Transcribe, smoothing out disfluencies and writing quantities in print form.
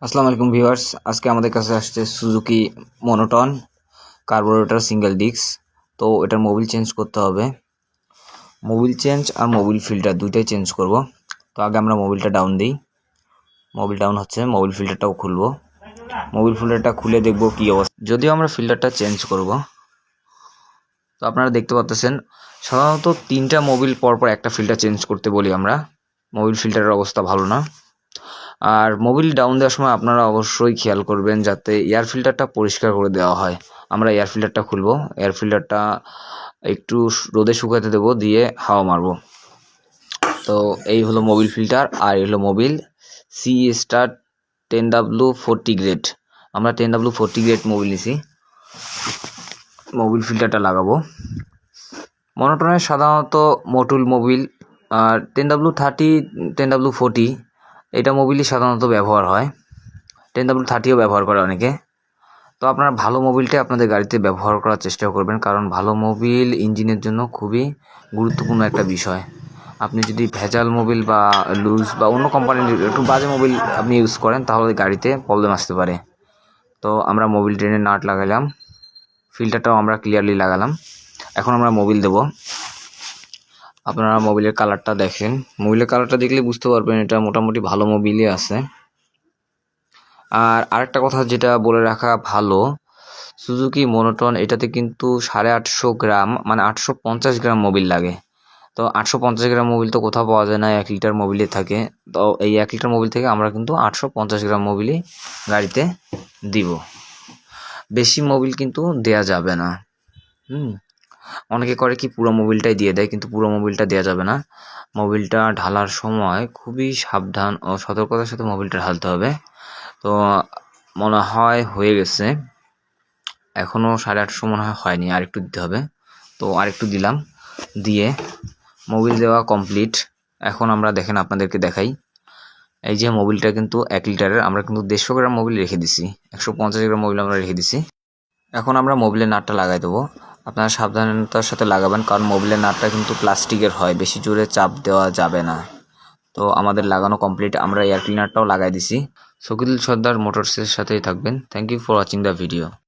আসসালামু আলাইকুম ভিউয়ার্স, আজকে আমাদের কাছে আসছে Suzuki monotone carburettor single disc. তো এটার মোবিল চেঞ্জ করতে হবে। মোবিল চেঞ্জ আর মোবিল ফিল্টার দুইটাই চেঞ্জ করব। তো আগে আমরা মোবিলটা ডাউন দিই। মোবিল ডাউন হচ্ছে, মোবিল ফিল্টারটাও খুলবো। মোবিল ফিল্টারটা খুলে দেখব কি অবস্থা। যদিও আমরা ফিল্টারটা চেঞ্জ করব, তো আপনারা দেখতে পাচ্ছেন সাধারণত 3টা মোবিল পরপর একটা ফিল্টার চেঞ্জ করতে বলি আমরা। মোবিল ফিল্টারের অবস্থা ভালো না। আর মোবিল ডাউন দেওয়ার সময় আপনারা অবশ্যই খেয়াল করবেন যাতে এয়ার ফিল্টারটা পরিষ্কার করে দেওয়া হয়। আমরা এয়ার ফিল্টারটা খুলবো, এয়ার ফিল্টারটা একটু রোদে শুকাতে দেবো, দিয়ে হাওয়া মারবো। তো এই হলো মোবিল ফিল্টার, আর এই হলো Mobil C star 10W40 grade. আমরা 10W40 গ্রেড মোবিল নিছি। মোবিল ফিল্টারটা লাগাবো। মনোটনের সাধারণত মটুল মোবিল আর 10W30 10W40 এটা মোবিলই সাধারণত ব্যবহার হয়। 10W30ও ব্যবহার করে অনেকে। তো আপনারা ভালো মোবিলটাই আপনাদের গাড়িতে ব্যবহার করার চেষ্টা করবেন, কারণ ভালো মোবিল ইঞ্জিনের জন্য খুবই গুরুত্বপূর্ণ একটা বিষয়। আপনি যদি ভেজাল মোবিল বা লুজ বা অন্য কোম্পানির একটু বাজে মোবিল আপনি ইউজ করেন, তাহলে গাড়িতে প্রবলেম আসতে পারে। তো আমরা মোবিল ড্রেনের নাট লাগালাম, ফিল্টারটাও আমরা ক্লিয়ারলি লাগালাম। এখন আমরা মোবিল দেব। আপনারা মোবিলের কালারটা দেখেন, মোবিলের কালারটা দেখলে বুঝতে পারবেন এটা মোটামুটি ভালো মোবিলই আছে। আর আরেকটা কথা যেটা বলে রাখা ভালো, সুজুকি মনোটন এটাতে কিন্তু 850 গ্রাম মানে 850 গ্রাম মোবিল লাগে। তো 850 গ্রাম মোবিল তো কোথাও পাওয়া যায় না, 1 লিটার মোবিলে থাকে। তো এই 1 লিটার মোবিল থেকে আমরা কিন্তু 850 গ্রাম মোবিলই গাড়িতে দিব। বেশি মোবিল কিন্তু দেয়া যাবে না। অনেকে করে কি পুরো মোবিলটাই দিয়ে দেয়, কিন্তু পুরো মোবিলটা দেওয়া যাবে না। মোবিলটা ঢালার সময় খুবই সাবধান ও সতর্কতার সাথে মোবিলটা ঢালতে হবে। তো মনে হয় হয়ে গেছে, এখনও 850 মনে হয়নি, আরেকটু দিতে হবে। তো আরেকটু দিলাম, দিয়ে মোবিল দেওয়া কমপ্লিট। এখন আমরা দেখেন আপনাদেরকে দেখাই, এই যে মোবিলটা কিন্তু 1 লিটারের, আমরা কিন্তু 150 গ্রাম মোবিল রেখে দিছি, 150 গ্রাম মোবিল আমরা রেখে দিছি। এখন আমরা মোবিলের নাটটা লাগাই দেবো। আপনারা সাবধানতার সাথে লাগাবেন, কারণ মোবিলের নাটটা কিন্তু প্লাস্টিকের হয়, বেশি জোরে চাপ দেওয়া যাবে না। তো আমাদের লাগানো কমপ্লিট, আমরা এয়ার ক্লিনারটাও লাগাই দিছি। শকিল সর্দার মোটরসের সাথেই থাকবেন। Thank you for watching the video.